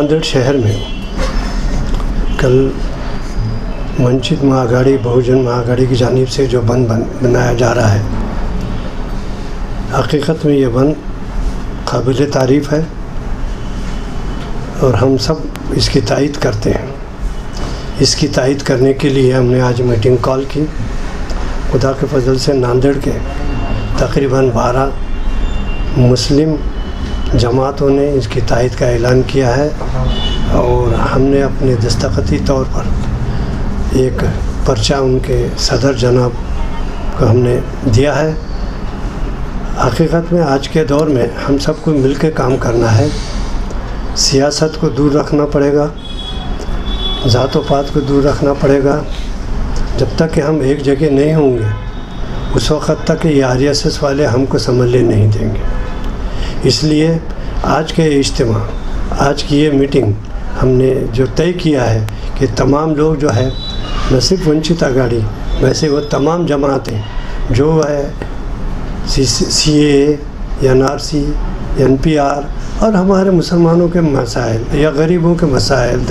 नांदेड़ शहर में कल वंचित महाआघाड़ी बहुजन महाआघाड़ी की जानिब से जो बंद बनाया जा रहा है, हकीकत में ये बंद काबिल तारीफ़ है और हम सब इसकी तायद करते हैं। इसकी तायद करने के लिए हमने आज मीटिंग कॉल की। खुदा के फजल से नांदेड़ के तकरीबन 12 मुस्लिम जमातों ने इसकी तायद का ऐलान किया है और हमने अपने दस्तखती तौर पर एक पर्चा उनके सदर जनाब को हमने दिया है। हकीकत में आज के दौर में हम सबको मिल के काम करना है। सियासत को दूर रखना पड़ेगा, ज़ात पात को दूर रखना पड़ेगा। जब तक कि हम एक जगह नहीं होंगे उस वक़्त तक ये RSS वाले हमको समझने नहीं देंगे। इसलिए आज के इज्तिमा, आज की ये मीटिंग हमने जो तय किया है कि तमाम लोग जो है, न सिर्फ वंचित आघाड़ी, वैसे वो तमाम जमातें जो है CAA, NRC, NPR और हमारे मुसलमानों के मसाइल या गरीबों के मसाइल,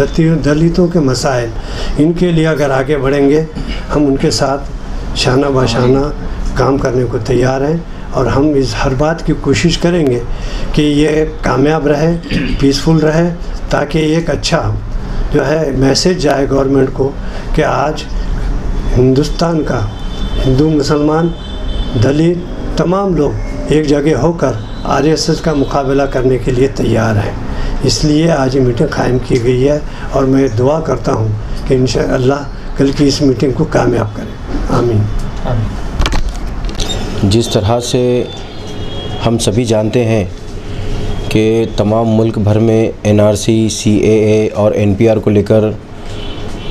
दलितों के मसाइल, इनके लिए अगर आगे बढ़ेंगे हम उनके साथ शाना बाशाना काम करने को तैयार हैं और हम इस हर बात की कोशिश करेंगे कि ये कामयाब रहे, पीसफुल रहे, ताकि एक अच्छा जो है मैसेज जाए गवर्नमेंट को कि आज हिंदुस्तान का हिंदू, मुसलमान, दलित तमाम लोग एक जगह होकर RSS का मुकाबला करने के लिए तैयार हैं। इसलिए आज ये मीटिंग कायम की गई है और मैं दुआ करता हूँ कि इंशाअल्लाह कल की इस मीटिंग को कामयाब करें। आमीन। जिस तरह से हम सभी जानते हैं कि तमाम मुल्क भर में NRC, CAA और NPR को लेकर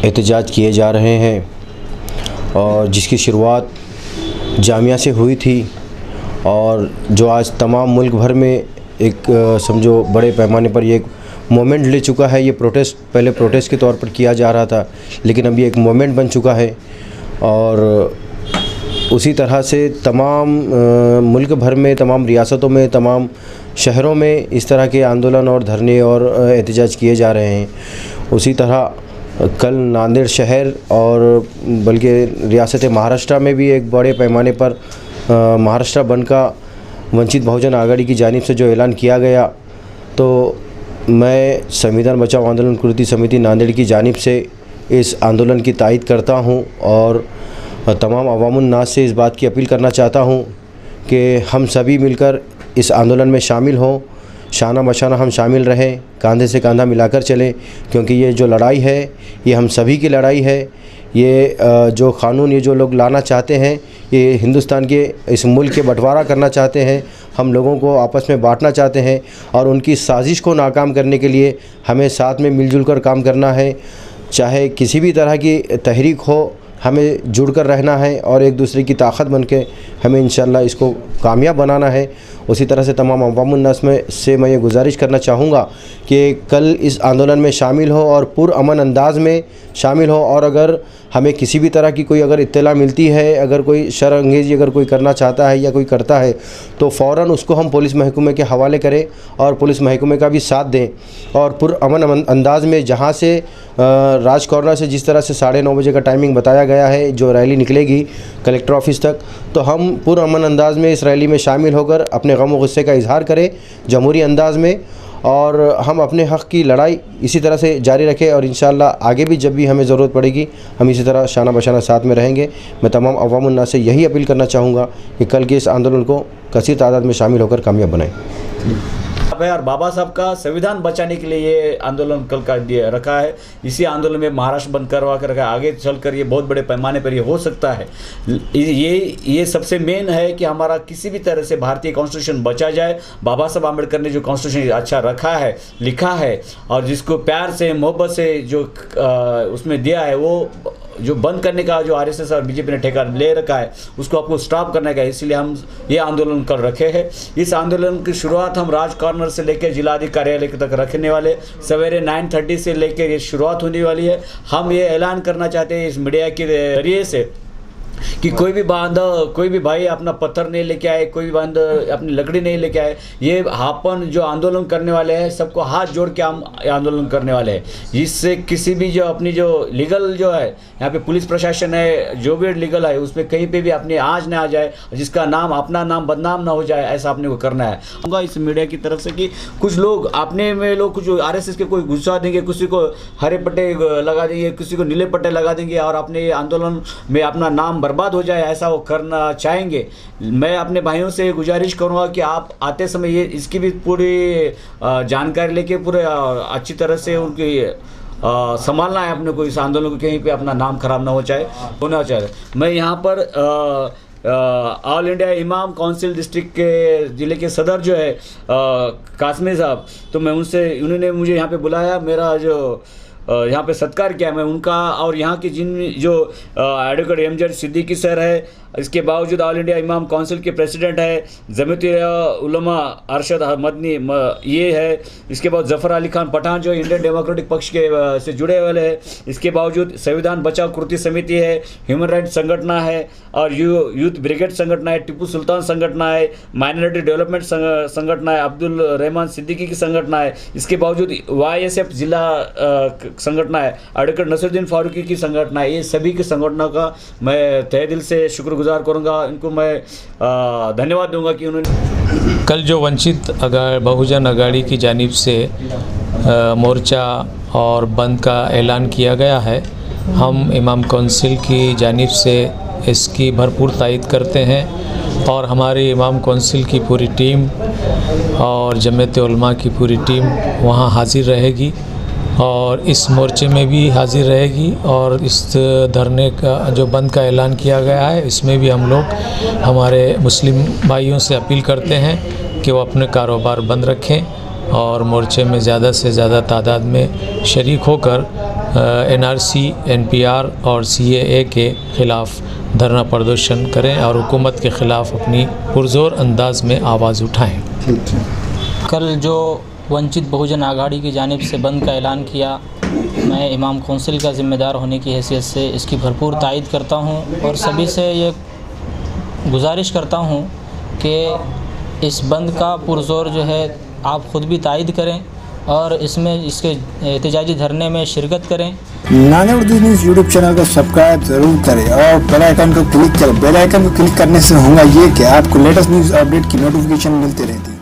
एहतजाज किए जा रहे हैं और जिसकी शुरुआत जामिया से हुई थी और जो आज तमाम मुल्क भर में एक समझो बड़े पैमाने पर ये एक मोमेंट ले चुका है। ये प्रोटेस्ट पहले प्रोटेस्ट के तौर पर किया जा रहा था, लेकिन अभी एक मोमेंट बन चुका है और उसी तरह से तमाम मुल्क भर में, तमाम रियासतों में, तमाम शहरों में इस तरह के आंदोलन और धरने और एहतजाज किए जा रहे हैं। उसी तरह कल नांदेड़ शहर और बल्कि रियासत महाराष्ट्र में भी एक बड़े पैमाने पर महाराष्ट्र बंद का वंचित बहुजन आघाड़ी की जानिब से जो ऐलान किया गया, तो मैं संविधान बचाओ आंदोलन कृति समिति नांदेड़ की जानिब से इस आंदोलन की तायद करता हूं और तमाम अवामुन नास से इस बात की अपील करना चाहता हूं कि हम सभी मिलकर इस आंदोलन में शामिल हों, शाना बशाना हम शामिल रहें, कंधे से कंधा मिलाकर चलें, क्योंकि ये जो लड़ाई है ये हम सभी की लड़ाई है। ये जो क़ानून ये जो लोग लाना चाहते हैं, ये हिंदुस्तान के इस मुल्क के बंटवारा करना चाहते हैं, हम लोगों को आपस में बांटना चाहते हैं और उनकी साजिश को नाकाम करने के लिए हमें साथ में मिलजुल कर काम करना है। चाहे किसी भी तरह की तहरीक हो, हमें जुड़कर रहना है और एक दूसरे की ताकत बन के हमें इंशाअल्लाह इसको कामयाब बनाना है। उसी तरह से तमाम अवामुन नास में से मैं ये गुजारिश करना चाहूँगा कि कल इस आंदोलन में शामिल हो और पुरअमन अंदाज में शामिल हो और अगर हमें किसी भी तरह की कोई अगर इत्तला मिलती है, अगर कोई शर अंगेज़ी अगर कोई करना चाहता है या कोई करता है, तो फ़ौरन उसको हम पुलिस महकमे के हवाले करें और पुलिस महकमे का भी साथ दें और पुरअमन अंदाज में जहाँ से राज कॉर्नर से जिस तरह से 9:30 बजे का टाइमिंग बताया गया है जो रैली निकलेगी कलेक्टर ऑफिस तक, तो हम पुरअमन अंदाज में इस रैली में शामिल होकर अपने गम व गुस्से का इजहार करें जमहूरी अंदाज में और हम अपने हक़ की लड़ाई इसी तरह से जारी रखें और इंशाअल्लाह आगे भी जब भी हमें ज़रूरत पड़ेगी हम इसी तरह शाना बशाना साथ में रहेंगे। मैं तमाम अवामुन नास से यही अपील करना चाहूँगा कि कल के इस आंदोलन को कसीर तादाद में शामिल होकर कामयाब बनाएं। और बाबा साहब का संविधान बचाने के लिए ये आंदोलन कल का रखा है। इसी आंदोलन में महाराष्ट्र बंद करवा कर रखा है। आगे चलकर ये बहुत बड़े पैमाने पर ये हो सकता है। ये सबसे मेन है कि हमारा किसी भी तरह से भारतीय कॉन्स्टिट्यूशन बचा जाए। बाबा साहब आम्बेडकर ने जो कॉन्स्टिट्यूशन अच्छा रखा है, लिखा है और जिसको प्यार से मोहब्बत से जो उसमें दिया है, वो जो बंद करने का जो RSS और BJP ने ठेका ले रखा है उसको आपको स्टॉप करने का है। इसलिए हम ये आंदोलन कर रखे हैं। इस आंदोलन की शुरुआत हम राज कॉर्नर से लेकर जिलाधिकारी कार्यालय तक रखने वाले, सवेरे 9:30 से लेकर ये शुरुआत होने वाली है। हम ये ऐलान करना चाहते हैं इस मीडिया के जरिए से कि कोई भी भाई अपना पत्थर नहीं लेके आए, कोई भी बांध अपनी लकड़ी नहीं लेके आए। ये अपन जो आंदोलन करने वाले हैं सबको हाथ जोड़ के हम आंदोलन करने वाले हैं। इससे किसी भी जो अपनी जो लीगल जो है यहाँ पे पुलिस प्रशासन है, जो भी लीगल है उसमें कहीं पे भी अपनी आँच ना आ जाए, जिसका नाम अपना नाम बदनाम ना हो जाए, ऐसा अपने को करना है। इस मीडिया की तरफ से कि कुछ लोग अपने में लोग कुछ RSS के कोई गुस्सा देंगे, किसी को हरे पट्टे लगा देंगे, किसी को नीले पट्टे लगा देंगे और अपने आंदोलन में अपना नाम बर्बाद हो जाए, ऐसा वो करना चाहेंगे। मैं अपने भाइयों से गुजारिश करूंगा कि आप आते समय ये इसकी भी पूरी जानकारी लेके पूरे अच्छी तरह से उनकी संभालना है अपने को, इस आंदोलन को कहीं पे अपना नाम खराब ना होना चाहिए। मैं यहाँ पर ऑल इंडिया इमाम काउंसिल डिस्ट्रिक्ट के ज़िले के सदर जो है कासमी साहब, तो मैं उन्होंने मुझे यहाँ पे बुलाया, मेरा जो यहाँ पे सत्कार किया मैं उनका, और यहाँ के जिन जो एडवोकेट MZ सिद्दीकी सर है, इसके बावजूद ऑल इंडिया इमाम काउंसिल के प्रेसिडेंट है, जमीयत उलमा अरशद मदनी ये है, इसके बाद जफ़र अली खान पठान जो इंडियन डेमोक्रेटिक पक्ष के से जुड़े वाले हैं, इसके बावजूद संविधान बचाओ कृति समिति है, ह्यूमन राइट्स संगठन है, और यूथ ब्रिगेड संगठन है, टिप्पू सुल्तान संगठन है, माइनॉरिटी डेवलपमेंट संगठन है, अब्दुल रहमान सिद्दीकी की संगठन है, इसके बावजूद YSF जिला संगठन है, एडवोकेट नसरुद्दीन फारूकी की संगठन है। ये सभी के संगठनों का मैं तहे दिल से शुक्रगुजार करूँगा, इनको मैं धन्यवाद दूंगा कि उन्होंने कल जो वंचित बहुजन अघाड़ी की जानिब से मोर्चा और बंद का ऐलान किया गया है, हम इमाम काउंसिल की जानिब से इसकी भरपूर तायद करते हैं और हमारी इमाम काउंसिल की पूरी टीम और जमीयत उलमा की पूरी टीम वहाँ हाजिर रहेगी और इस मोर्चे में भी हाजिर रहेगी। और इस धरने का जो बंद का ऐलान किया गया है, इसमें भी हम लोग हमारे मुस्लिम भाइयों से अपील करते हैं कि वो अपने कारोबार बंद रखें और मोर्चे में ज़्यादा से ज़्यादा तादाद में शरीक होकर NRC, NPR और CAA के ख़िलाफ़ धरना प्रदर्शन करें और हुकूमत के ख़िलाफ़ अपनी पुरज़ोर अंदाज में आवाज़ उठाएं। कल जो वंचित बहुजन आघाड़ी की जानिब से बंद का ऐलान किया, मैं इमाम काउंसिल का ज़िम्मेदार होने की हैसियत से इसकी भरपूर तायद करता हूं और सभी से ये गुजारिश करता हूं कि इस बंद का पुरज़ोर जो है आप ख़ुद भी तायद करें और इसमें इसके एहतजाजी धरने में शिरकत करें। Nanded Urdu news YouTube channel को सब्सक्राइब ज़रूर करें और बेल आइकन को क्लिक करें। बेल आइकन को क्लिक करने से होगा ये कि आपको लेटेस्ट न्यूज़ अपडेट की नोटिफिकेशन मिलती रहती है।